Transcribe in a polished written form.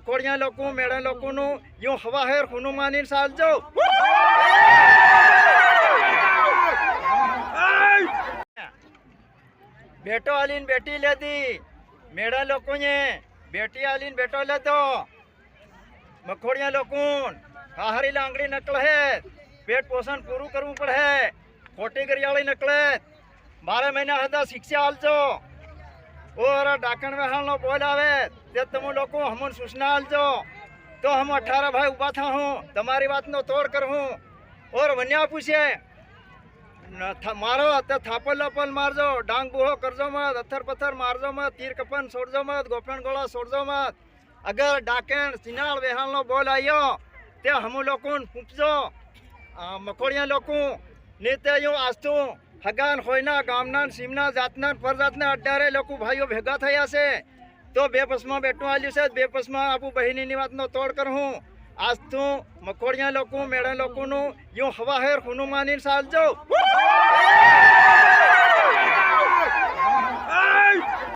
મખોડિયા લોકો મેળા લોકોનું યું હવાહેર હનુમાની સાલજો બેટો આલીન બેટી લેતી મેળા લોકોને બેટી આલીન બેટો લેતો મખોડિયા લોકો હાહરી લાંગડી નકળ હે પેટ પોષણ પૂરું કરવું પડે ખોટી गरियाળી નકળે 12 મહિના હતા શિક્ષા આલજો और डाकण वेहाल बोल आवे ते तुम लोग हमन सूचना आलजो तो हम 18 भाई उबा था हूँ तुम्हारी बात नो तोड़ कर हूँ और वन्या पूछे मारो तो थापल लपल मारजो डांग बूहो करजो मत अथर पत्थर मारजो मत तीर कपन छोड़जो मत गोफन गोला छोड़जो मत अगर डाकण सिनाल वेहाल नो बोल आयो ते हम लोग पूछजो मकोड़िया लोग नेते यूँ आस्तू हगान होयना गामना सीमना जातना परजातना अड्डारे लोग भाईओ भेगा थया से तो बेपसमा बेटू आल्यू से बेपसमा आपू बहिनी वात नो तोड़ कर हूँ आज तू मकोड़िया लोग मेड़ा लोग यूँ हवाहेर हनुमानी सालजो